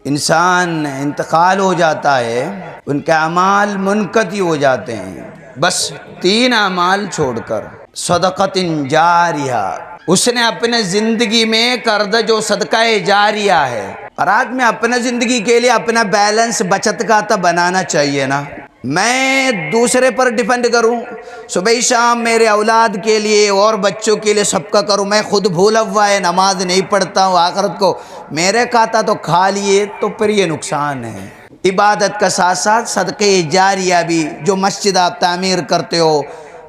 انسان انتقال ہو جاتا ہے، ان کے اعمال منقطع ہو جاتے ہیں، بس 3 اعمال چھوڑ کر، صدقۃ جاریہ، اس نے اپنے زندگی میں کردہ جو صدقہ جاریہ ہے، اور آدمی اپنے زندگی کے لیے اپنا بیلنس بچت کھاتا بنانا چاہیے نا۔ میں دوسرے پر ڈیپینڈ کروں، صبح شام میرے اولاد کے لیے اور بچوں کے لیے سب کا کروں، میں خود بھولا ہوا ہے، نماز نہیں پڑھتا ہوں، آخرت کو میرے کھاتا تو کھا لیے، تو پھر یہ نقصان ہے۔ عبادت کا ساتھ ساتھ صدقہ جاریہ بھی، جو مسجد آپ تعمیر کرتے ہو،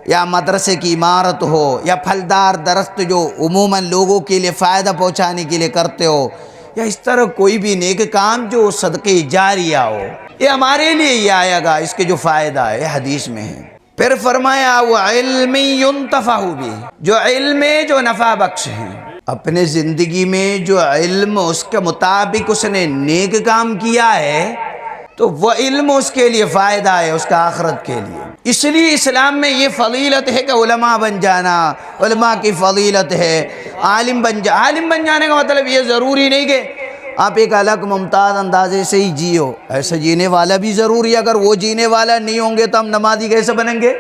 یا مدرسے کی عمارت ہو، یا پھلدار درخت جو عموماً لوگوں کے لیے فائدہ پہنچانے کے لیے کرتے ہو، یا اس طرح کوئی بھی نیک کام جو صدقہ جاریہ ہو، یہ ہمارے لیے ہی آئے گا، اس کے جو فائدہ ہے حدیث میں ہے۔ پھر فرمایا وہ علم ينتفع بھی، جو علم ہے جو نفع بخش ہیں، اپنے زندگی میں جو علم اس کے مطابق اس نے نیک کام کیا ہے تو وہ علم اس کے لیے فائدہ ہے، اس کا آخرت کے لیے۔ اس لیے اسلام میں یہ فضیلت ہے کہ علماء بن جانا، علماء کی فضیلت ہے، عالم بن جانے کا مطلب یہ ضروری نہیں کہ آپ ایک الگ ممتاز اندازے سے ہی جیو، ایسا جینے والا بھی ضروری ہے، اگر وہ جینے والا نہیں ہوں گے تو ہم نمازی کیسے بنیں گے؟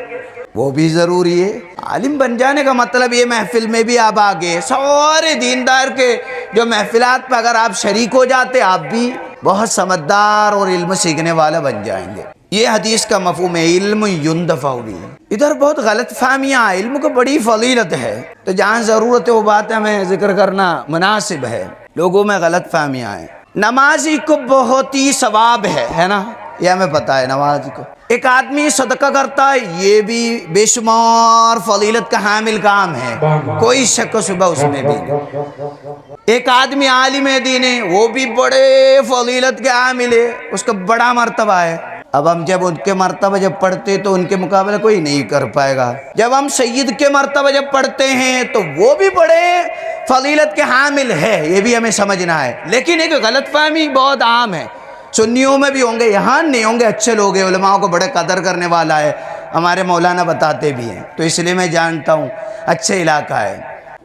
وہ بھی ضروری ہے۔ عالم بن جانے کا مطلب یہ محفل میں بھی آپ آگے، سارے دیندار کے جو محفلات پہ اگر آپ شریک ہو جاتے، آپ بھی بہت سمجھدار اور علم سیکھنے والا بن جائیں گے۔ یہ حدیث کا مفہوم ہے، علم ينتفع بھی۔ ادھر بہت غلط فہمیاں، علم کو بڑی فضیلت ہے، تو جہاں ضرورت ہے وہ بات ہمیں ذکر کرنا مناسب ہے۔ لوگوں میں غلط فہمیاں ہیں۔ نمازی کو بہت ہی ثواب ہے نا، یہ ہمیں پتہ ہے نمازی کو۔ ایک آدمی صدقہ کرتا ہے، یہ بھی بے شمار فضیلت کا حامل کام ہے، کوئی شک و شبہ اس میں بھی نہیں۔ ایک آدمی عالم دین ہے، وہ بھی بڑے فضیلت کے حامل ہے، اس کا بڑا مرتبہ ہے۔ اب ہم جب ان کے مرتبہ جب پڑھتے تو ان کے مقابلہ کوئی نہیں کر پائے گا۔ جب ہم سید کے مرتبہ جب پڑھتے ہیں تو وہ بھی بڑے فضیلت کے حامل ہے، یہ بھی ہمیں سمجھنا ہے۔ لیکن ایک غلط فہمی بہت عام ہے، سنیوں میں بھی ہوں گے، یہاں نہیں ہوں گے، اچھے لوگ ہیں، علماء کو بڑے قدر کرنے والا ہے، ہمارے مولانا بتاتے بھی ہیں، تو اس لیے میں جانتا ہوں اچھے علاقہ ہے۔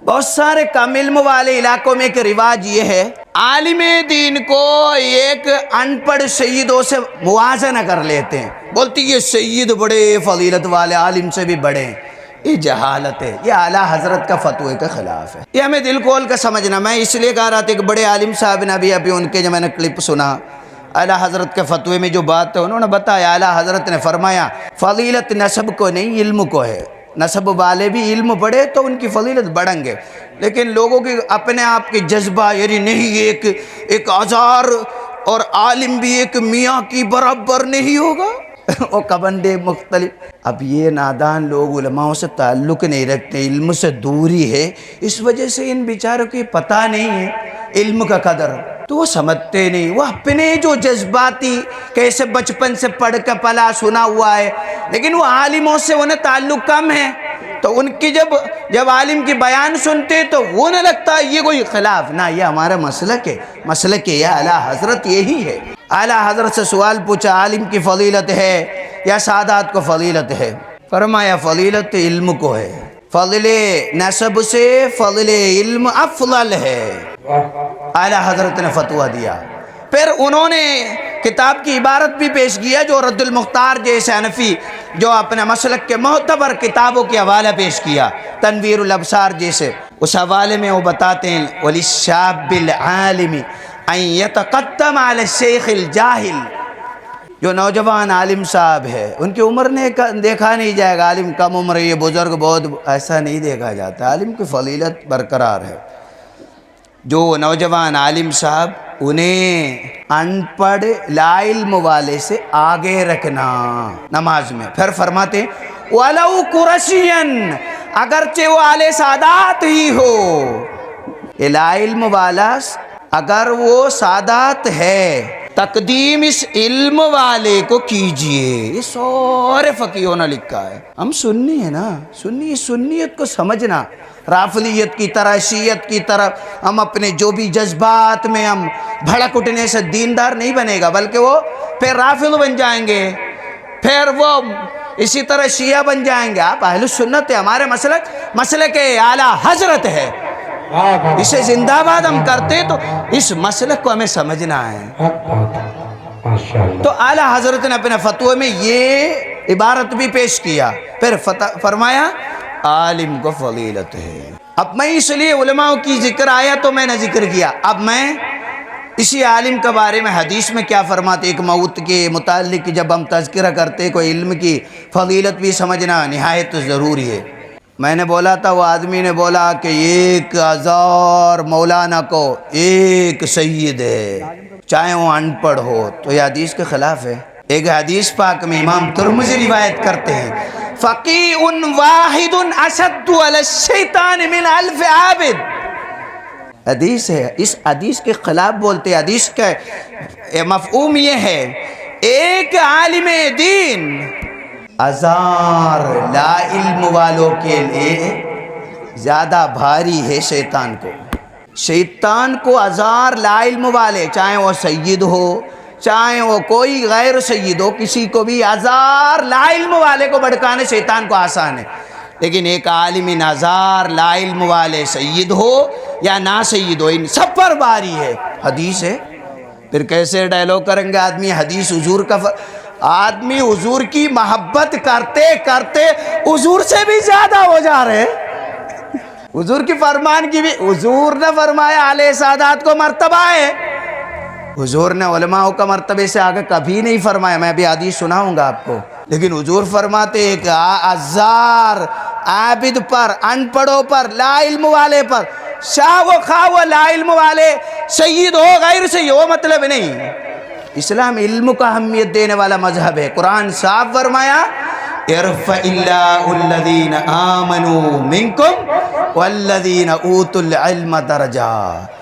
بہت سارے کم علم والے علاقوں میں ایک رواج یہ ہے، عالم دین کو ایک ان پڑھ سیدوں سے موازنہ کر لیتے ہیں، بولتی یہ سید بڑے فضیلت والے، عالم سے بھی بڑے ہیں۔ یہ جہالت ہے، یہ اعلیٰ حضرت کا فتوے کے خلاف ہے، یہ ہمیں دل کھول کا سمجھنا۔ میں اس لیے کہہ رہا تھا کہ بڑے عالم صاحب نے ابھی ان کے جو میں نے کلپ سنا، اعلیٰ حضرت کے فتوے میں جو بات ہے انہوں نے بتایا، اعلیٰ حضرت نے فرمایا فضیلت نسب کو نہیں علم کو ہے، نسب والے بھی علم پڑھے تو ان کی فضیلت بڑھیں گے، لیکن لوگوں کی اپنے آپ کے جذبہ، یعنی نہیں ایک ہزار اور عالم بھی ایک میاں کی برابر نہیں ہوگا، وہ کبنڈے مختلف۔ اب یہ نادان لوگ علماء سے تعلق نہیں رکھتے، علم سے دوری ہے، اس وجہ سے ان بیچاروں کی پتہ نہیں ہے علم کا قدر، تو وہ سمجھتے نہیں، وہ اپنے جو جذباتی کیسے بچپن سے پڑھ کے پلا سنا ہوا ہے، لیکن وہ عالموں سے انہیں تعلق کم ہے، تو ان کی جب عالم کی بیان سنتے تو وہ نہ لگتا یہ کوئی خلاف، نہ یہ ہمارا مسلک ہے، اعلیٰ حضرت یہی ہے۔ اعلیٰ حضرت سے سوال پوچھا، عالم کی فضیلت ہے یا سادات کو فضیلت ہے؟ فرمایا فضیلت علم کو ہے، فضل نسب سے فضل علم افضل ہے، اعلیٰ حضرت نے فتویٰ دیا۔ پھر انہوں نے کتاب کی عبارت بھی پیش کیا، جو رد المختار جیسے حنفی جو اپنے مسلک کے معتبر کتابوں کے حوالہ پیش کیا، تنویر الابصار جیسے، اس حوالے میں وہ بتاتے ہیں وَلِلشَّابِّ الْعَالِمِ أَن يَتَقَدَّمَ عَلَى الشَّيْخِ الْجَاهِلِ، جو نوجوان عالم صاحب ہے ان کی عمر نے دیکھا نہیں جائے گا، عالم کم عمر ہے، یہ بزرگ بہت، ایسا نہیں دیکھا جاتا، عالم کی فضیلت برقرار ہے۔ جو نوجوان عالم صاحب انہیں ان پڑھ لا علم والے سے آگے رکھنا نماز میں۔ پھر فرماتے وَلَوْ قُرَشِيًا، اگرچہ وہ اہل سادات ہی ہو، یہ لا علم والا اگر وہ سادات ہے، تقدیم اس علم والے کو کیجئے، یہ سارے فقیہوں نے لکھا ہے۔ ہم سنی ہیں نا، سنیت کو سمجھنا، رافضیت کی طرح، شیعت کی طرح ہم اپنے جو بھی جذبات میں ہم بھڑک اٹھنے سے دیندار نہیں بنے گا، بلکہ وہ پھر رافض بن جائیں گے، پھر وہ اسی طرح شیعہ بن جائیں گے۔ آپ اہل سنت ہے، ہمارے مسلک اعلیٰ حضرت ہے، اسے زندہ باد ہم کرتے تو اس مسلک کو ہمیں سمجھنا ہے۔ تو اعلیٰ حضرت نے اپنے فتوے میں یہ عبارت بھی پیش کیا، پھر فرمایا عالم کو فضیلت ہے۔ اب میں اس لیے علماء کی ذکر آیا تو میں نے ذکر کیا، اب میں اسی عالم کے بارے میں حدیث میں کیا فرماتے، ایک موت کے متعلق جب ہم تذکرہ کرتے کوئی علم کی فضیلت بھی سمجھنا نہایت ضروری ہے۔ میں نے بولا تھا، وہ آدمی نے بولا کہ 1000 مولانا کو ایک سید ہے، چاہے وہ ان پڑھ ہو، تو یہ حدیث کے خلاف ہے۔ ایک حدیث پاک میں امام ترمذی روایت کرتے ہیں، فقیہ واحد اشد علی الشیطان من 1000 عابد۔ حدیث ہے، اس حدیث کے خلاف بولتے، حدیث کا مفہوم یہ ہے ایک عالم دین 1000 لا علم والوں کے لیے زیادہ بھاری ہے شیطان کو۔ شیطان کو 1000 لا علم والے، چاہے وہ سید ہو چاہے وہ کوئی غیر سید ہو، کسی کو بھی 1000 لا علم والے کو بھڑکانے شیطان کو آسان ہے، لیکن ایک عالم 1000 لا علم والے سید ہو یا نا سید ہو، ان سب پر باری ہے۔ حدیث ہے، پھر کیسے ڈائلاگ کریں گے آدمی حدیث حضور کا آدمی حضور کی محبت کرتے کرتے حضور سے بھی زیادہ ہو جا رہے، حضور کی فرمان کی بھی، حضور نے فرمایا علیہ سادات کو مرتبہ ہے، حضور نے علماء کا مرتبے سے آگے کبھی نہیں فرمایا، میں ابھی حدیث سناؤں گا آپ کو، لیکن حضور فرماتے ایک 1000 عابد پر، ان پڑھوں پر، لا علم والے پر، شاہ و خواہ و لا علم والے سید ہو غیر سید ہو مطلب نہیں۔ اسلام علم کو اہمیت دینے والا مذہب ہے، قرآن صاف فرمایا ارفع اللہ الذین آمنوا منکم والذین اوتوا العلم درجات۔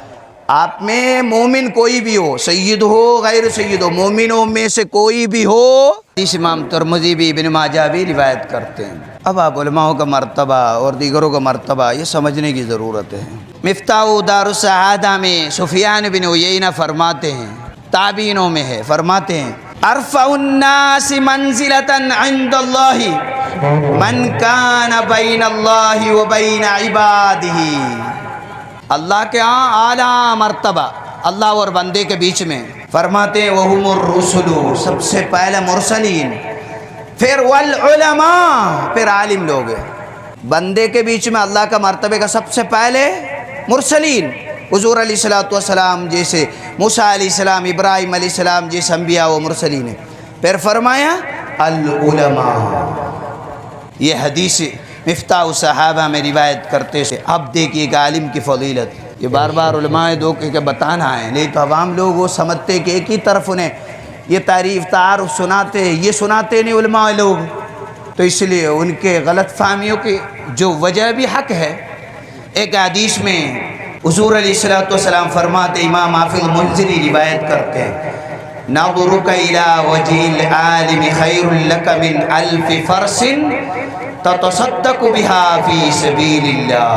آپ میں مومن کوئی بھی ہو، سید ہو غیر سید ہو، مومنوں میں سے کوئی بھی ہو، اس امام ترمذی بھی ابن ماجہ بھی روایت کرتے ہیں۔ اب آپ علماء کا مرتبہ اور دیگروں کا مرتبہ یہ سمجھنے کی ضرورت ہے۔ مفتاح دار السعادہ میں سفیان بن عیینہ فرماتے ہیں، تابعینوں میں ہے، فرماتے ہیں ارفع الناس منزلۃ عند اللہ من کان بین اللہ و بین عبادہ۔ اللہ کے ہاں اعلیٰ مرتبہ اللہ اور بندے کے بیچ میں، فرماتے ہیں وہم الرسل، سب سے پہلے مرسلین، پھر والعلماء، پھر عالم لوگ ہیں۔ بندے کے بیچ میں اللہ کا مرتبے کا سب سے پہلے مرسلین، حضور علیہ السلام جیسے، موسیٰ علیہ السلام، ابراہیم علیہ السلام جیسے انبیاء و مرسلین ہیں، پھر فرمایا العلماء۔ یہ حدیث مفتاح صحابہ میں روایت کرتے سے اب دیکھیے کہ عالم کی فضیلت، یہ بار بار علماء دو کہ بتانا ہے، نہیں تو عوام لوگ وہ سمجھتے کہ ایک ہی طرف انہیں یہ تعریف تعارف سناتے، یہ سناتے نہیں علماء لوگ، تو اس لیے ان کے غلط فہمیوں کی جو وجہ بھی حق ہے۔ ایک حدیث میں حضور علیہ السلام فرماتے، امام حافظ منذری روایت کرتے ہیں نظرک الی وجہ العالم خیر لک من 1000 فرس تتصدق بها فی سبیل اللہ۔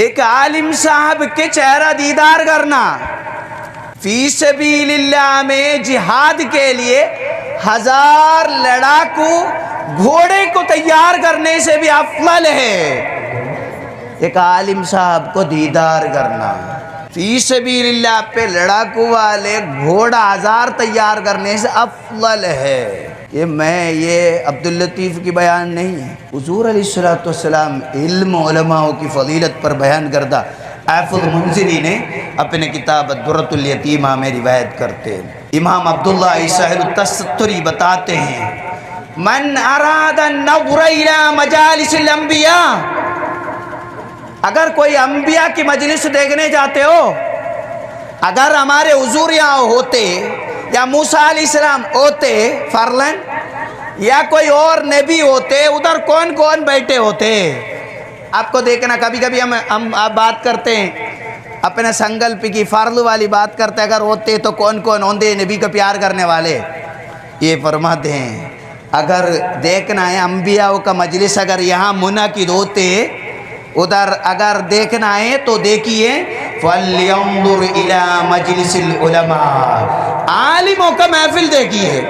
ایک عالم صاحب کے چہرہ دیدار کرنا فی سبیل اللہ میں جہاد کے لیے 1000 لڑاکو گھوڑے کو تیار کرنے سے بھی افضل ہے۔ ایک عالم صاحب کو دیدار کرنا فی سبیل اللہ پہ لڑاکو والے گھوڑا 1000 تیار کرنے سے افضل ہے۔ یہ عبداللطیف کی بیان نہیں ہے، حضور علیہ السلام علم علماء کی فضیلت پر بیان کردہ حافظ منذری نے اپنے کتاب الدرۃ الیتیمہ میں روایت کرتے ہیں۔ امام عبداللہ سہل التستری بتاتے ہیں من اراد النظر الی مجالس الانبیاء، اگر کوئی انبیاء کی مجلس دیکھنے جاتے ہو، اگر ہمارے حضور یہاں ہوتے یا موسیٰ علیہ السلام ہوتے فرلن، یا کوئی اور نبی ہوتے، ادھر کون کون بیٹھے ہوتے؟ آپ کو دیکھنا کبھی کبھی ہم آپ بات کرتے ہیں اپنے سنگلپ کی فرض والی بات کرتے، اگر ہوتے تو کون کون ہوندے نبی کو پیار کرنے والے؟ یہ فرماتے ہیں اگر دیکھنا ہے انبیاء کا مجلس اگر یہاں منعقد ہوتے، ادھر اگر دیکھنا ہے تو دیکھیے فَلْيَنْظُرْ إِلَى مَجْلِسِ الْعُلَمَاء، عالموں کا محفل دیکھیے،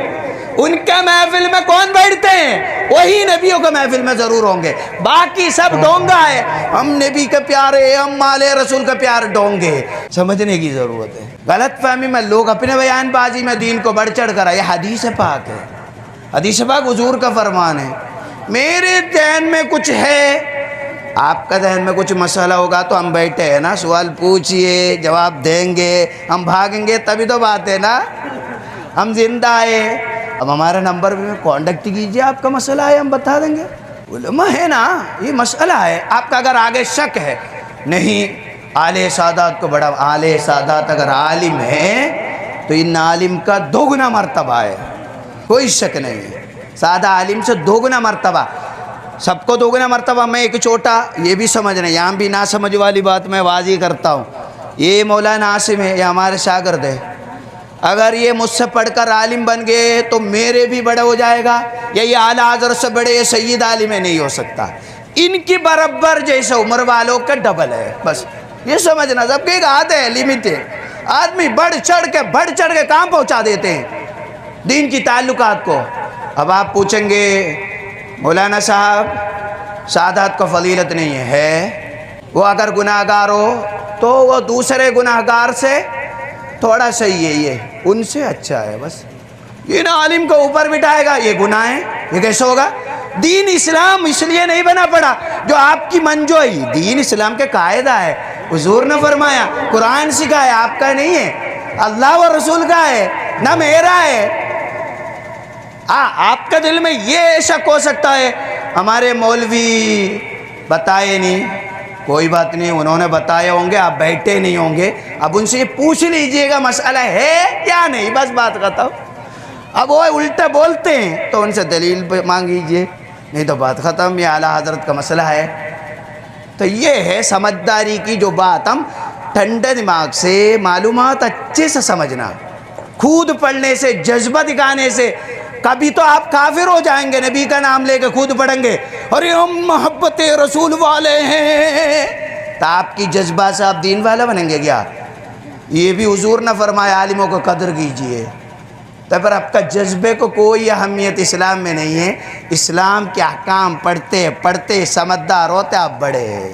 ان کے محفل میں کون بیٹھتے ہیں؟ وہی نبیوں کے محفل میں ضرور ہوں گے، باقی سب ڈونگا ہے۔ ہم نبی کے پیارے، ہم آل رسول کے پیارے ڈونگے۔ سمجھنے کی ضرورت ہے۔ غلط فہمی میں لوگ اپنے بیان بازی میں دین کو بڑھ چڑھ کر، یہ حدیث پاک ہے، حدیث پاک حضور کا فرمان ہے۔ میرے ذہن میں کچھ ہے، آپ کا ذہن میں کچھ مسئلہ ہوگا تو ہم بیٹھے ہیں نا، سوال پوچھئے، جواب دیں گے، ہم بھاگیں گے تبھی تو بات ہے نا، ہم زندہ ہے۔ اب ہمارا نمبر بھی کانٹیکٹ کیجئے، آپ کا مسئلہ ہے ہم بتا دیں گے۔ علماء ہے نا، یہ مسئلہ ہے۔ آپ کا اگر آگے شک ہے، نہیں آلِ سادات کو بڑا، آلِ سادات اگر عالم ہے تو ان عالم کا 2 گنا مرتبہ ہے، کوئی شک نہیں ہے۔ سادہ عالم سے 2 گنا مرتبہ، سب کو 2 گنا مرتبہ۔ میں ایک چھوٹا یہ بھی سمجھنا، یہاں بھی نہ سمجھ والی بات میں واضح کرتا ہوں۔ یہ مولانا عاصم ہے، یہ ہمارے شاگرد ہے، اگر یہ مجھ سے پڑھ کر عالم بن گئے تو میرے بھی بڑے ہو جائے گا، یا یہ اعلیٰ حضرت سے بڑے، یہ سید عالم نہیں ہو سکتا، ان کی برابر جیسے عمر والوں کا ڈبل ہے، بس یہ سمجھنا۔ سب کے ایک عادت ہے، لمٹ ہے، آدمی بڑھ چڑھ کے کہاں پہنچا دیتے ہیں دین کی تعلقات کو۔ اب آپ پوچھیں گے مولانا صاحب سادات کو فضیلت نہیں ہے، وہ اگر گناہ گار ہو تو وہ دوسرے گناہ گار سے تھوڑا صحیح ہے، یہ ان سے اچھا ہے، بس یہ نا عالم کو اوپر بٹھائے گا، یہ گناہ ہے، یہ کیسے ہوگا؟ دین اسلام اس لیے نہیں بنا پڑا جو آپ کی منجوئی، دین اسلام کے قاعدہ ہے، حضور نے فرمایا، قرآن سکھایا، آپ کا نہیں ہے، اللہ و رسول کا ہے، نہ میرا ہے۔ آپ کا دل میں یہ شک ہو سکتا ہے ہمارے مولوی بتائے نہیں، کوئی بات نہیں، انہوں نے بتائے ہوں گے، آپ بیٹھے نہیں ہوں گے، اب ان سے یہ پوچھ لیجئے گا مسئلہ ہے یا نہیں، بس بات ختم۔ اب وہ الٹا بولتے ہیں تو ان سے دلیل مانگیجئے، نہیں تو بات ختم، یہ اعلیٰ حضرت کا مسئلہ ہے۔ تو یہ ہے سمجھداری کی جو بات، ہم ٹھنڈے دماغ سے معلومات اچھے سے سمجھنا، خود پڑھنے سے، جذبہ دکھانے سے۔ کبھی تو آپ کافر ہو جائیں گے، نبی کا نام لے کے خود پڑھیں گے اور یہ ہم محبت رسول والے ہیں، تو آپ کی جذبہ سے آپ دین والا بنیں گے کیا؟ یہ بھی حضور نے فرمایا عالموں کو قدر کیجئے، تو پر آپ کا جذبے کو کوئی اہمیت اسلام میں نہیں ہے۔ اسلام کے احکام پڑھتے پڑھتے سمجھدار ہوتے آپ بڑے ہیں،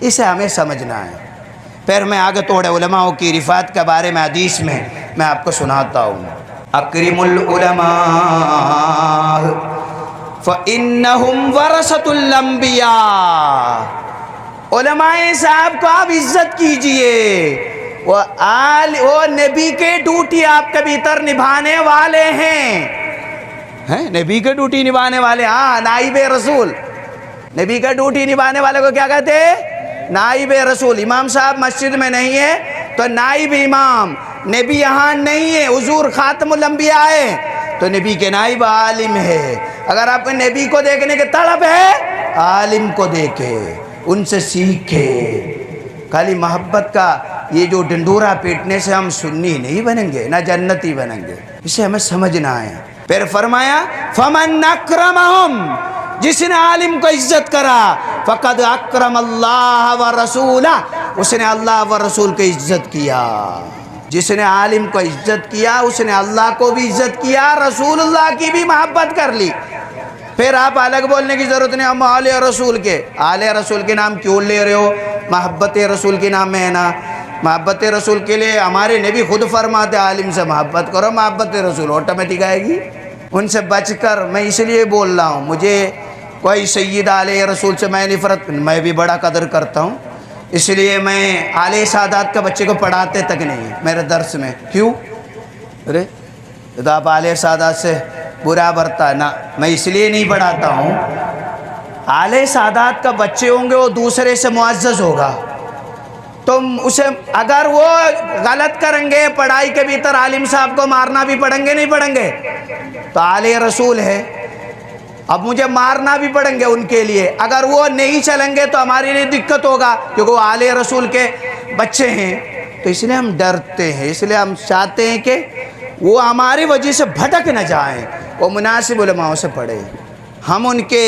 اسے ہمیں سمجھنا ہے۔ پھر میں آگے توڑے علماء کی رفعت کے بارے میں حدیث میں آپ کو سناتا ہوں۔ اکرم العلماء فإنہم ورثۃ الانبیاء، علماء صاحب کو آپ عزت کیجئے، وہ نبی کے ڈیوٹی آپ کے بھیتر نبھانے والے ہیں، نبی کے ڈیوٹی نبھانے والے، ہاں نائب رسول، نبی کا ڈیوٹی نبھانے والے کو کیا کہتے ہیں؟ نائب رسول۔ امام صاحب مسجد میں نہیں ہے تو نائب امام، نبی یہاں نہیں ہے، حضور خاتم الانبیاء ہے تو نبی کے نائب عالم ہے۔ اگر آپ نبی کو دیکھنے کے طلب ہے، عالم کو دیکھے، ان سے سیکھے۔ خالی محبت کا یہ جو ڈنڈورا پیٹنے سے ہم سنی نہیں بنیں گے، نہ جنتی بنیں گے، اسے ہمیں سمجھنا ہے۔ پھر فرمایا فمن اکرمہم، جس نے عالم کو عزت کرا، فقد اکرم اللہ و رسولہ، اس نے اللہ و رسول کی عزت کیا۔ جس نے عالم کو عزت کیا اس نے اللہ کو بھی عزت کیا، رسول اللہ کی بھی محبت کر لی۔ پھر آپ الگ بولنے کی ضرورت نہیں، ہم آل رسول کے، آل رسول کے نام کیوں لے رہے ہو؟ محبت رسول کے نام میں ہے نا، محبت رسول کے لیے ہمارے نبی خود فرماتے عالم سے محبت کرو، محبت رسول آٹومیٹک آئے گی۔ ان سے بچ کر میں اس لیے بول رہا ہوں، مجھے کوئی سید آل رسول سے میں نفرت، میں بھی بڑا قدر کرتا ہوں، اس لیے میں آل سادات کا بچے کو پڑھاتے تک نہیں میرے درس میں۔ کیوں؟ ارے تو آپ آل سادات سے برا برتا نہ، میں اس لیے نہیں پڑھاتا ہوں، آل سادات کا بچے ہوں گے وہ دوسرے سے معزز ہوگا، تم اسے اگر وہ غلط کریں گے پڑھائی کے بھیتر عالم صاحب کو مارنا بھی پڑیں گے، نہیں پڑیں گے؟ تو آل رسول ہے، اب مجھے مارنا بھی پڑیں گے ان کے لیے، اگر وہ نہیں چلیں گے تو ہمارے لیے دقت ہوگا، کیونکہ وہ آل رسول کے بچے ہیں۔ تو اس لیے ہم ڈرتے ہیں، اس لیے ہم چاہتے ہیں کہ وہ ہماری وجہ سے بھٹک نہ جائیں، وہ مناسب علماء سے پڑھے، ہم ان کے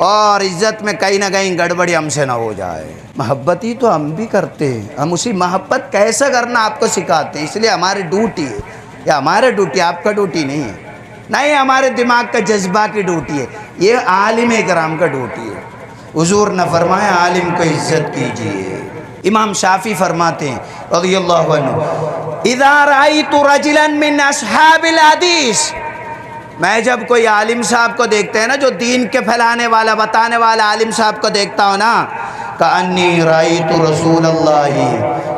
اور عزت میں کہیں نہ کہیں گڑبڑی ہم سے نہ ہو جائے۔ محبت ہی تو ہم بھی کرتے ہیں، ہم اسی محبت کیسے کرنا آپ کو سکھاتے ہیں، اس لیے ہماری ڈیوٹی ہے، یا ہمارا ڈیوٹی، آپ کا ڈیوٹی نہیں ہے۔ نہیں ہمارے دماغ کا جذبہ کی ڈیوٹی ہے، یہ عالم کرام کا ڈیوٹی ہے۔ حضور نے فرمایا عالم کو عزت کیجیے۔ امام شافعی فرماتے ہیں رضی اللہ عنہ، اذا رأیت رجلا من اصحاب الحدیث، میں جب کوئی عالم صاحب کو دیکھتے ہیں نا، جو دین کے پھیلانے والا بتانے والا عالم صاحب کو دیکھتا ہوں نا، کأنی رأیت رسول اللہ،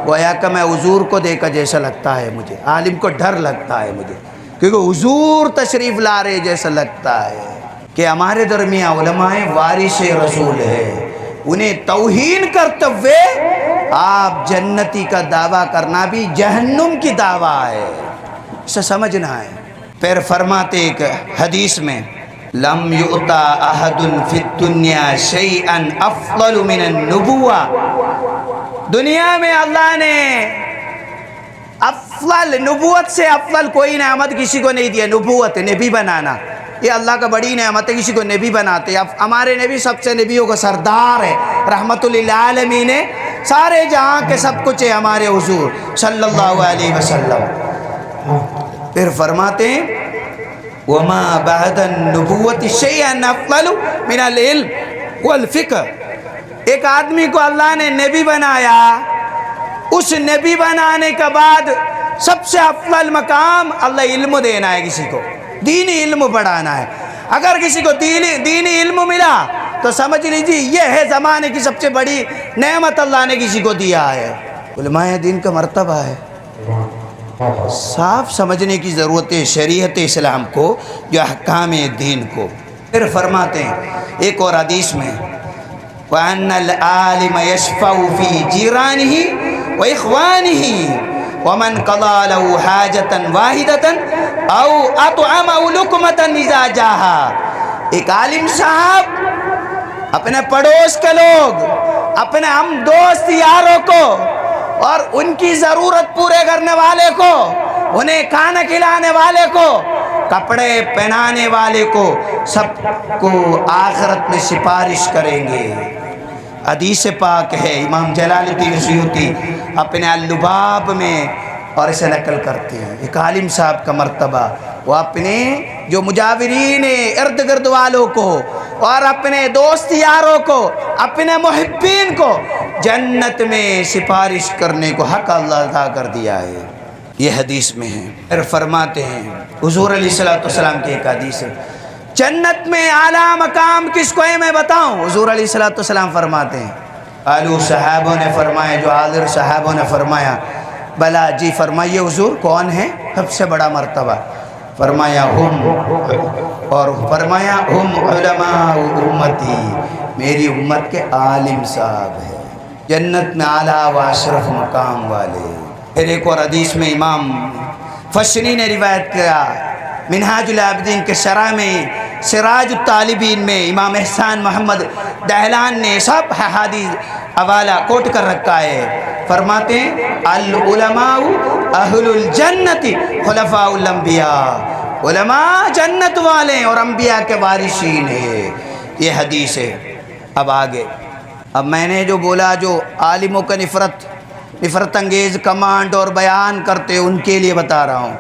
گویا کہ میں حضور کو دیکھا جیسا لگتا ہے مجھے، عالم کو ڈر لگتا ہے مجھے، کیونکہ حضور تشریف لا رہے جیسا لگتا ہے کہ ہمارے درمیان علماء وارث رسول ہے، انہیں توہین کرتے ہوئے آپ جنتی کا دعویٰ کرنا بھی جہنم کی دعویٰ ہے، اسے سمجھنا ہے۔ پھر فرماتے ایک حدیث میں، لم یؤتا احد فی الدنیا شیئا افضل من النبوہ، دنیا میں اللہ نے افضل، نبوت سے افضل کوئی نعمت کسی کو نہیں دیا، نبوت نبی بنانا، یہ اللہ کا بڑی نعمت ہے، کسی کو نبی بناتے۔ ہمارے نبی سب سے نبیوں کا سردار ہے، رحمت للعالمین ہے، سارے جہاں کے سب کچھ ہے ہمارے حضور صلی اللہ علیہ وسلم۔ پھر فرماتے ہیں وما بعد النبوت شیئا افضل من العلم والفقہ، ایک آدمی کو اللہ نے نبی بنایا، اس نبی بنانے کے بعد سب سے افضل مقام اللہ علم دینا ہے، کسی کو دینی علم پڑھانا ہے۔ اگر کسی کو دینی علم ملا تو سمجھ لیجیے یہ ہے زمانے کی سب سے بڑی نعمت اللہ نے کسی کو دیا ہے۔ علماء دین کا مرتبہ ہے، صاف سمجھنے کی ضرورت ہے شریعت اسلام کو، جو احکام دین کو۔ پھر فرماتے ہیں ایک اور حدیث میں، وَأَنَّ الْعَالِمَ يَشْفَعُ فِي جِيرَانِهِ وَإِخْوَانِهِ وَمَنْ قَضَى لَهُ حَاجَةً وَاحِدَةً أَوْ أَطْعَمَهُ لُقْمَةً إِذَا جَاءَهَا، ایک عالم صاحب اپنے پڑوس کے لوگ، اپنے ہم دوست یاروں کو اور ان کی ضرورت پورے کرنے والے کو، انہیں کھانا کھلانے والے کو، کپڑے پہنانے والے کو، سب کو آخرت میں سفارش کریں گے۔ حدیث پاک ہے، امام جلال الدین سیوطی اپنے اللباب میں اور اسے نقل کرتے ہیں۔ ایک عالم صاحب کا مرتبہ، وہ اپنے جو مجاورین ارد گرد والوں کو اور اپنے دوست یاروں کو، اپنے محبین کو جنت میں سفارش کرنے کو حق اللہ عطا کر دیا ہے، یہ حدیث میں ہے۔ پھر فرماتے ہیں حضور علیہ السلام کی ایک حدیث ہے، جنت میں اعلیٰ مقام کس کو ہے میں بتاؤں؟ حضور علیہ السلام فرماتے ہیں، آلو صحابوں نے فرمایا، جو حاضر صحابوں نے فرمایا بلا جی فرمائیے حضور کون ہے سب سے بڑا مرتبہ؟ فرمایا اور فرمایا ہم علماء امتی، میری امت کے عالم صاحب ہیں، جنت میں اعلیٰ و اشرف مقام والے۔ پھر ایک اور حدیث میں امام فشنی نے روایت کیا، منہاج العابدین کے شرح میں سراج الطالبین میں امام احسان محمد دہلان نے سب حدیث حوالہ کوٹ کر رکھا ہے۔ فرماتے ہیں العلماء اہل الجنت خلفاء الانبیاء، علماء جنت والے اور انبیاء کے وارثین ہیں، یہ حدیث ہے۔ اب آگے، اب میں نے جو بولا، جو عالموں کا نفرت انگیز کمانڈ اور بیان کرتے ان کے لیے بتا رہا ہوں،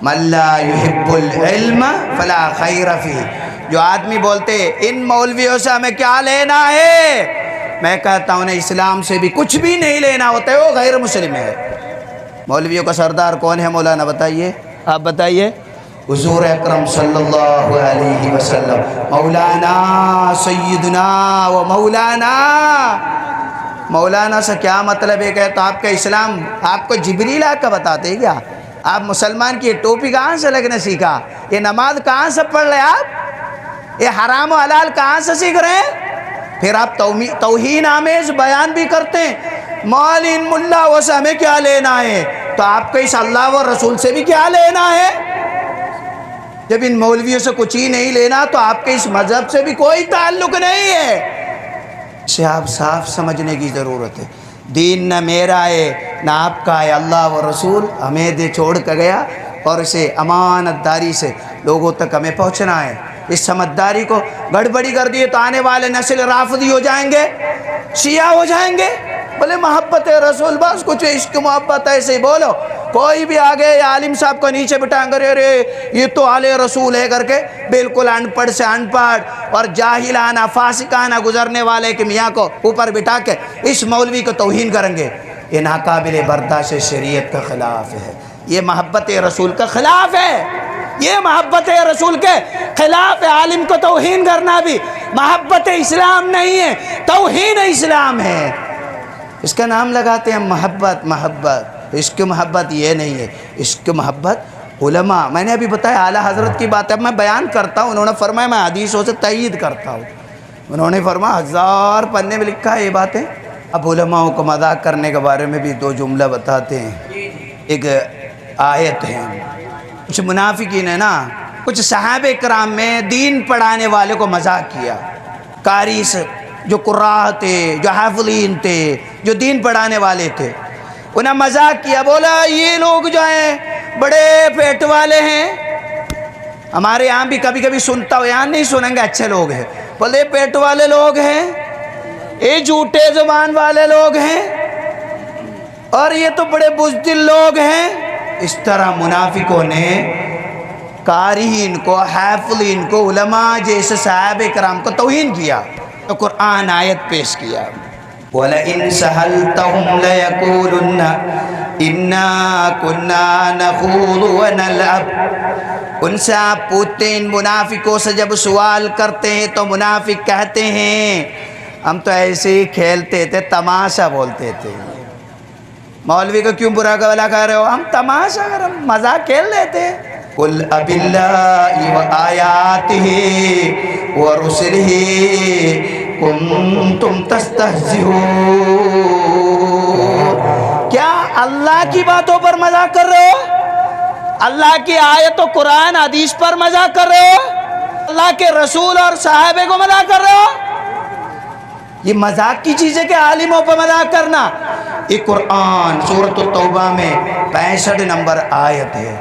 من لا يحب العلم فلا خیر فیہ، جو آدمی بولتے ان مولویوں سے ہمیں کیا لینا ہے، میں کہتا ہوں اسلام سے بھی کچھ بھی نہیں لینا ہوتا ہے، وہ غیر مسلم ہے۔ مولویوں کا سردار کون ہے مولانا بتائیے، آپ بتائیے؟ حضور اکرم صلی اللہ علیہ وسلم، مولانا سیدنا و مولانا۔ مولانا سے کیا مطلب ہے؟ کہ تو آپ کا اسلام آپ کو جبریل آ کر بتاتے ہیں کیا؟ آپ مسلمان کی یہ ٹوپی کہاں سے لگنا سیکھا؟ یہ نماز کہاں سے پڑھ رہے آپ؟ یہ حرام و حلال کہاں سے سیکھ رہے ہیں؟ پھر آپ توہین آمیز بیان بھی کرتے ہیں، مالین ملا وہ سے ہمیں کیا لینا ہے؟ تو آپ کو اس اللہ و رسول سے بھی کیا لینا ہے؟ جب ان مولویوں سے کچھ ہی نہیں لینا تو آپ کے اس مذہب سے بھی کوئی تعلق نہیں ہے۔ اسے آپ صاف سمجھنے کی ضرورت ہے، دین نہ میرا ہے نہ آپ کا ہے، اللہ و رسول ہمیں دے چھوڑ کر گیا اور اسے امانت داری سے لوگوں تک ہمیں پہنچنا ہے۔ اس سمجھداری کو گڑبڑی کر دیے تو آنے والے نسل رافضی ہو جائیں گے، شیعہ ہو جائیں گے۔ بولے محبت رسول، بس کچھ عشق محبت ایسے ہی بولو، کوئی بھی آگے عالم صاحب کو نیچے بٹھائیں گے، ارے یہ تو آل رسول ہے کر کے بالکل ان پڑھ سے ان پڑھ اور جاہلانہ فاسقانہ گزرنے والے کے میاں کو اوپر بٹھا کے اس مولوی کو توہین کریں گے، یہ ناقابل برداشت شریعت کا خلاف ہے، یہ محبت رسول کا خلاف ہے، یہ محبت رسول کے خلاف ہے۔ عالم کو توہین کرنا بھی محبت اسلام نہیں ہے، توہین اسلام ہے۔ اس کا نام لگاتے ہیں محبت، عشق محبت یہ نہیں ہے، عشق محبت علماء، میں نے ابھی بتایا اعلیٰ حضرت کی بات ہے، میں بیان کرتا ہوں، انہوں نے فرمایا میں حدیثوں سے تائید کرتا ہوں، انہوں نے فرمایا 1000 پنے میں لکھا ہے یہ باتیں۔ اب علماء کو مذاق کرنے کے بارے میں بھی 2 جملہ بتاتے ہیں۔ ایک آیت ہے، کچھ منافقین ہیں نا، کچھ صحابہ کرام میں دین پڑھانے والے کو مذاق کیا، قاری سے جو قراء تھے، جو حافظین تھے، جو دین پڑھانے والے تھے، انہیں مذاق کیا، بولا یہ لوگ جو ہیں بڑے پیٹ والے ہیں، ہمارے یہاں بھی کبھی کبھی سنتا ہو، یہاں نہیں سنیں گے اچھے لوگ ہیں، بولے پیٹ والے لوگ ہیں، یہ جھوٹے زبان والے لوگ ہیں، اور یہ تو بڑے بزدل لوگ ہیں۔ اس طرح منافقوں نے قارئین کو، حافظین کو، علماء جیسے صحابہ کرام کو توہین کیا، تو قرآن آیت پیش کیا، وَلَئِن سَأَلْتَهُمْ لَيَقُولُنَّ إِنَّا كُنَّا نَخُوضُ وَنَلْعَبُ۔ ان سے آپ پوچھتے ہیں، ان منافقوں سے جب سوال کرتے ہیں تو منافق کہتے ہیں ہم تو ایسے ہی کھیلتے تھے، تماشا بولتے تھے۔ مولوی کو کیوں برا بلا کہہ رہے ہو؟ ہم تماشا کر، ہم مذاق کھیل لیتے ہیں۔ قُلْ أَبِاللَّهِ وَآيَاتِهِ وَرُسُلِهِ كُنْتُمْ تَسْتَهْزِئُونَ۔ کیا اللہ کی باتوں پر مذاق کر رہے ہو؟ اللہ کی آیت و قرآن حدیث پر مذاق کر رہے ہو؟ اللہ کے رسول اور صحابہ کو مذاق کر رہے ہو؟ یہ مذاق کی چیز ہے کہ عالموں پر مذاق کرنا؟ یہ قرآن سورۃ التوبہ میں 65 نمبر آیت ہے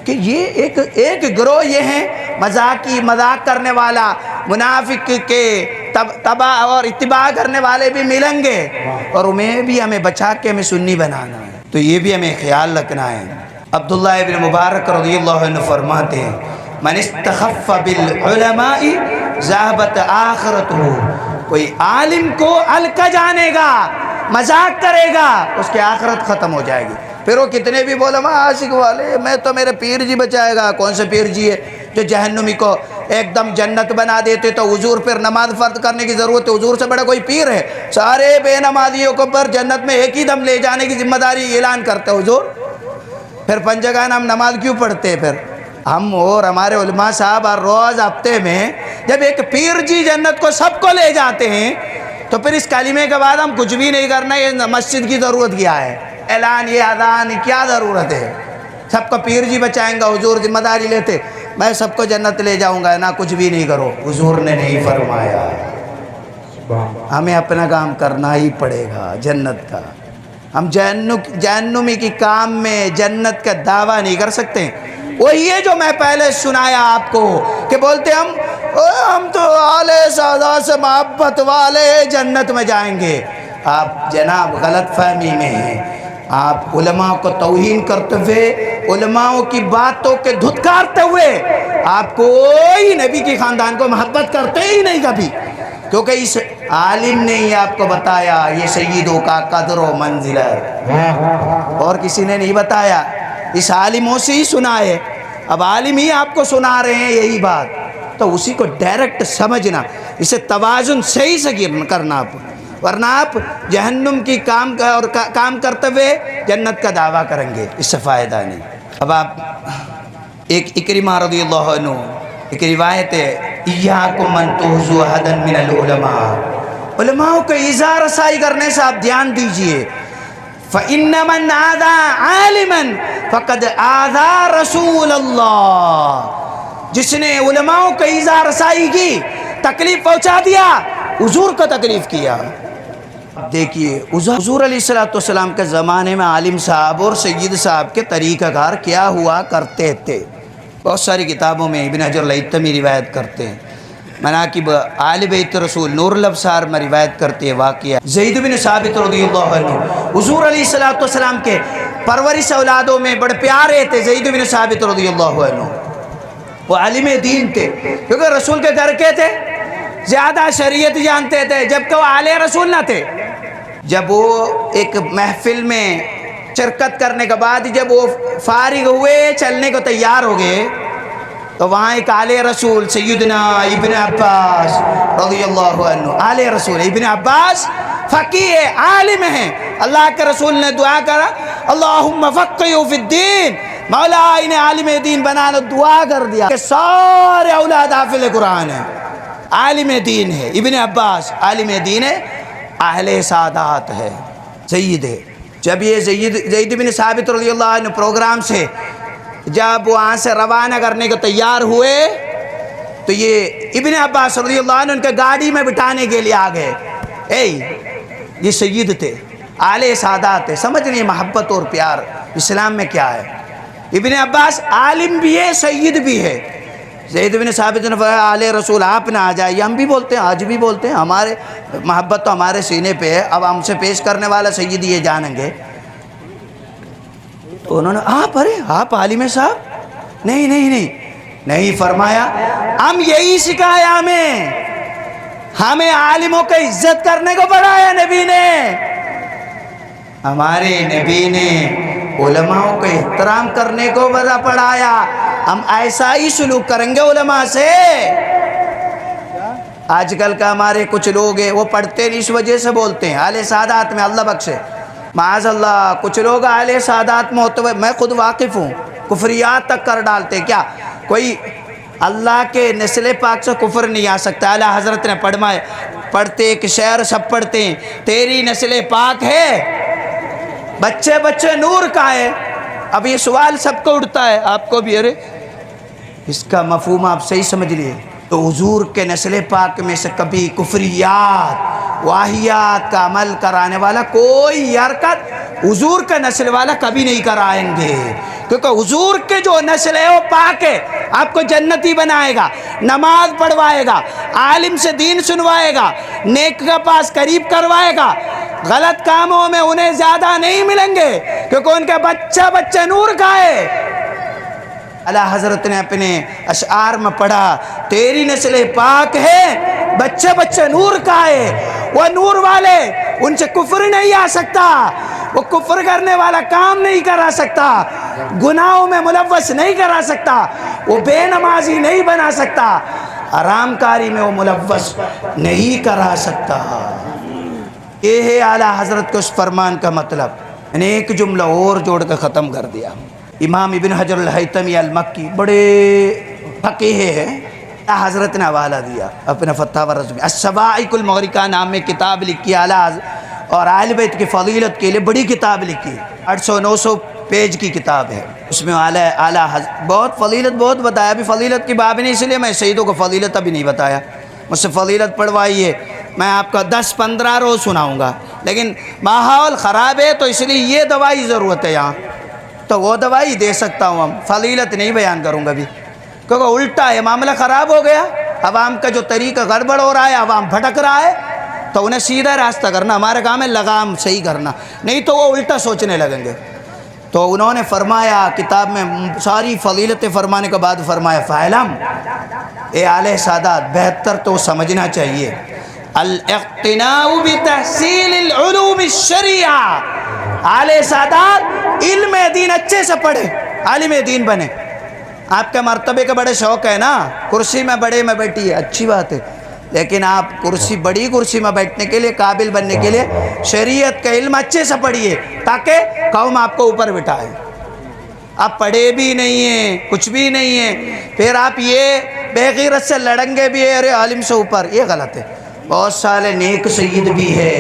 کہ یہ ایک گروہ یہ ہیں مذاق کرنے والا، منافق کے تباہ اور اتباع کرنے والے بھی ملیں گے، اور انہیں بھی ہمیں بچا کے ہمیں سنی بنانا ہے، تو یہ بھی ہمیں خیال رکھنا ہے۔ عبداللہ ابن مبارک رضی اللہ عنہ فرماتے ہیں من استخف بالعلماء ذهبت آخرتہ، کوئی عالم کو ہلکا جانے گا، مذاق کرے گا، اس کی آخرت ختم ہو جائے گی۔ پھر وہ کتنے بھی بولے میں عاشق والے، میں تو میرے پیر جی بچائے گا، کون سے پیر جی ہے جو جہنمی کو ایک دم جنت بنا دیتے، تو حضور پھر نماز فرض کرنے کی ضرورت ہے؟ حضور سے بڑا کوئی پیر ہے؟ سارے بے نمازیوں کو پر جنت میں ایک ہی دم لے جانے کی ذمہ داری اعلان کرتے حضور، پھر پنجگان ہم نماز کیوں پڑھتے ہیں؟ پھر ہم اور ہمارے علماء صاحب ہر روز ہفتے میں جب ایک پیر جی جنت کو سب کو لے جاتے ہیں، تو پھر اس کلمے کے بعد ہم کچھ بھی نہیں کرنا، یہ مسجد کی ضرورت کیا ہے؟ اعلان، یہ اذان کیا ضرورت ہے؟ سب کو پیر جی بچائیں گا، حضور ذمہ داری لیتے، میں سب کو جنت لے جاؤں گا، نہ کچھ بھی نہیں کرو، حضور نے نہیں فرمایا۔ ہمیں اپنا کام کرنا ہی پڑے گا جنت کا، ہم جہنمی کی کام میں جنت کا دعویٰ نہیں کر سکتے۔ وہی ہے جو میں پہلے سنایا آپ کو کہ بولتے ہم تو آلِ سادہ سے محبت والے جنت میں جائیں گے۔ آپ جناب غلط فہمی میں ہیں، آپ علماء کو توہین کرتے ہوئے، علماء کی باتوں کے دھتکارتے ہوئے، آپ کوئی نبی کی خاندان کو محبت کرتے ہی نہیں کبھی، کیونکہ اس عالم نے ہی آپ کو بتایا یہ سیدوں کا قدر و منزلت، اور کسی نے نہیں بتایا، اس عالموں سے ہی سنا ہے، اب عالم ہی آپ کو سنا رہے ہیں یہی بات، تو اسی کو ڈائریکٹ سمجھنا، اسے توازن صحیح سے کرنا آپ، ورنہ آپ جہنم کی کام کرتے ہوئے جنت کا دعویٰ کریں گے، اس سے فائدہ نہیں۔ اب آپ ایک اکرمہ رضی اللہ عنہ، ایک روایت ہے ایاکم ان تؤذوا احدا من العلماء، علماء کو ایذا رسائی کرنے سے آپ دھیان دیجئے، فَإِنَّ مَنْ آذَا عَالِمًا فَقَدْ آذَا رَسُولَ اللَّهِ، جس نے علماء کو ایذا رسائی کی، تکلیف پہنچا دیا، حضور کو تکلیف کیا۔ دیکھیے حضور علیہ السلام کے زمانے میں عالم صاحب اور سید صاحب کے طریقہ کار کیا ہوا کرتے تھے، بہت ساری کتابوں میں ابن حجر الہیثمی روایت کرتے ہیں، مناقب آل بیت رسول نور الابصار میں روایت کرتے ہیں واقعہ زید بن ثابت رضی اللہ عنہ، حضور علیہ السلام کے پرورش اولادوں میں بڑے پیارے تھے زید بن ثابت رضی اللہ عنہ، وہ عالم دین تھے، کیونکہ رسول کے گھر کے تھے، زیادہ شریعت جانتے تھے، جبکہ وہ آل رسول نہ تھے۔ جب وہ ایک محفل میں شرکت کرنے کے بعد جب وہ فارغ ہوئے، چلنے کو تیار ہو گئے، تو وہاں ایک آل رسول سیدنا ابن عباس رضی اللہ عنہ، آل رسول ابن عباس فقیہ عالم ہیں، اللہ کے رسول نے دعا کرا اللہم فقہہ فی الدین، مولا انہیں عالم دین بنانا، دعا کر دیا کہ سارے اولاد حافظ قرآن ہیں، عالم دین ہے۔ ابن عباس عالم دین ہے، اہل سعادات ہے، سید ہے۔ جب یہ زید بن ثابت رضی اللہ عنہ پروگرام سے جب وہاں سے روانہ کرنے کو تیار ہوئے، تو یہ ابن عباس رضی اللہ عنہ ان کے گاڑی میں بٹھانے کے لیے آ گئے۔ یہ سید تھے، اعلی سعادات تھے، سمجھ نہیں محبت اور پیار اسلام میں کیا ہے۔ ابن عباس عالم بھی ہے، سید بھی ہے۔ زید بن ثابت نے فرمایا اعلی رسول آپ نہ آ جائیے، ہم بھی بولتے ہیں، آج بھی بولتے ہیں، ہمارے محبت تو ہمارے سینے پہ ہے، اب ہم سے پیش کرنے والا سید یہ جانیں گے۔ تو انہوں نے آپ عالم صاحب؟ نہیں فرمایا ہم یہی سکھایا، ہمیں عالموں کا عزت کرنے کو بڑھایا نبی نے، ہمارے نبی نے علماء کو احترام کرنے کو بڑا پڑھایا، ہم ایسا ہی سلوک کریں گے علماء سے۔ آج کل کا ہمارے کچھ لوگ ہیں وہ پڑھتے نہیں، اس وجہ سے بولتے ہیں اہل سعادات میں اللہ بخشے، معاذ اللہ کچھ لوگ اہل سعادات میں ہوتے ہوئے، میں خود واقف ہوں، کفریات تک کر ڈالتے۔ کیا کوئی اللہ کے نسل پاک سے کفر نہیں آ سکتا؟ اعلیٰ حضرت نے پڑھتے ایک شعر سب پڑھتے ہیں، تیری نسل پاک ہے بچے نور کا ہے۔ اب یہ سوال سب کو اٹھتا ہے، آپ کو بھی، ارے اس کا مفہوم آپ صحیح سمجھ لیے تو حضور کے نسل پاک میں سے کبھی کفریات واہیات کا عمل کرانے والا کوئی حرکت حضور کا نسل والا کبھی نہیں کرائیں گے، کیونکہ حضور کے جو نسل ہے وہ پاک ہے، آپ کو جنتی بنائے گا، نماز پڑھوائے گا، عالم سے دین سنوائے گا، نیک کا پاس قریب کروائے گا، غلط کاموں میں انہیں زیادہ نہیں ملیں گے، کیونکہ ان کے بچہ نور کا ہے۔ اعلیٰ حضرت نے اپنے اشعار میں پڑھا تیری نسل پاک ہے بچے نور کا ہے، وہ نور والے ان سے کفر نہیں آ سکتا، وہ کفر کرنے والا کام نہیں کرا سکتا، گناہوں میں ملوث نہیں کرا سکتا، وہ بے نمازی نہیں بنا سکتا، حرام کاری میں وہ ملوث نہیں کرا سکتا۔ یہ ہے اعلیٰ حضرت کے اس فرمان کا مطلب۔ میں نے ایک جملہ اور جوڑ کر ختم کر دیا۔ امام ابن حجر الہیثمی المکی بڑے فقیہ ہیں، حضرت نے حوالہ دیا اپنے فتاوی رضوی، الصواعق المغرقہ نام میں کتاب لکھی اعلیٰ، اور اہل بیت کی فضیلت کے لیے بڑی کتاب لکھی، 800-900 پیج کی کتاب ہے، اس میں اعلیٰ بہت فضیلت بہت بتایا، ابھی فضیلت کی باب نہیں، اس لیے میں شہیدوں کو فضیلت ابھی نہیں بتایا، مجھ سے فضیلت پڑھوائیے، میں آپ کا 10-15 روز سناؤں گا، لیکن ماحول خراب ہے تو اس لیے یہ دوائی ضرورت ہے یہاں، تو وہ دوائی دے سکتا ہوں، ہم فضیلت نہیں بیان کروں گا ابھی، کیونکہ الٹا ہے، معاملہ خراب ہو گیا، عوام کا جو طریقہ گڑبڑ ہو رہا ہے، عوام بھٹک رہا ہے، تو انہیں سیدھا راستہ کرنا، ہمارا کام ہے لگام صحیح کرنا، نہیں تو وہ الٹا سوچنے لگیں گے۔ تو انہوں نے فرمایا کتاب میں ساری فضیلتیں فرمانے کے بعد فرمایا فَعْلَمْ، اے اعلی سادات بہتر تو سمجھنا چاہیے، الاقتناء بتحصیل العلوم الشریعہ، اعلی سادات علم دین اچھے سے پڑھے، عالم دین بنے۔ آپ کے مرتبے کے بڑے شوق ہے نا، کرسی میں بڑے میں بیٹھی ہے، اچھی بات ہے، لیکن آپ بڑی کرسی میں بیٹھنے کے لیے، قابل بننے کے لیے شریعت کا علم اچھے سے پڑھیے، تاکہ قوم آپ کو اوپر بٹھائے۔ آپ پڑھے بھی نہیں ہیں، کچھ بھی نہیں ہیں، پھر آپ یہ بے غیرت سے لڑیں گے بھی، ارے عالم سے اوپر، یہ غلط ہے۔ بہت سارے نیک سید بھی ہے،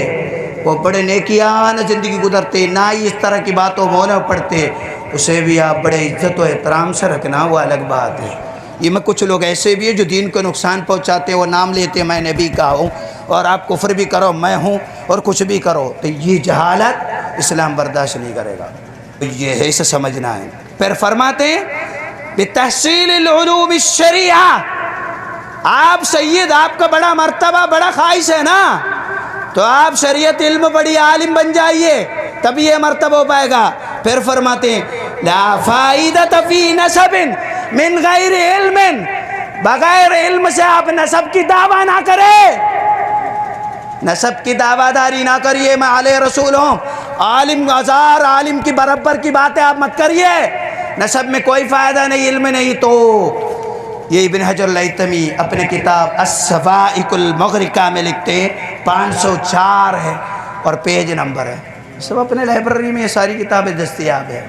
وہ بڑے نیکیانہ زندگی گزرتے، نہ ہی اس طرح کی باتوں مونے پڑھتے، اسے بھی آپ بڑے عزت و احترام سے رکھنا، وہ الگ بات ہے۔ یہ میں کچھ لوگ ایسے بھی ہیں جو دین کو نقصان پہنچاتے ہیں، وہ نام لیتے ہیں میں نبی کا ہوں، اور آپ کفر بھی کرو میں ہوں اور کچھ بھی کرو، تو یہ جہالت اسلام برداشت نہیں کرے گا، تو یہ ہے، اسے سمجھنا ہے۔ پھر فرماتے ہیں بتحصیل العلوم الشریعہ، آپ سید، آپ کا بڑا مرتبہ بڑا خواہش ہے نا، تو آپ شریعت علم بڑی عالم بن جائیے، تب یہ مرتبہ ہو پائے گا۔ پھر فرماتے ہیں لا فائدۃ فی نسب من غیر علم، بغیر علم سے آپ نسب کی دعویٰ نہ کرے، نسب کی دعویٰ داری نہ کریے، میں علیہ رسول ہوں، عالم ہزار عالم کی برابر کی باتیں آپ مت کریے، نسب میں کوئی فائدہ نہیں، علم نہیں۔ تو یہ ابن حجر الہیثمی اپنے کتاب الصواعق المغرقہ میں لکھتے ہیں، 504 ہے اور پیج نمبر ہے، سب اپنے لائبریری میں یہ ساری کتابیں دستیاب ہے۔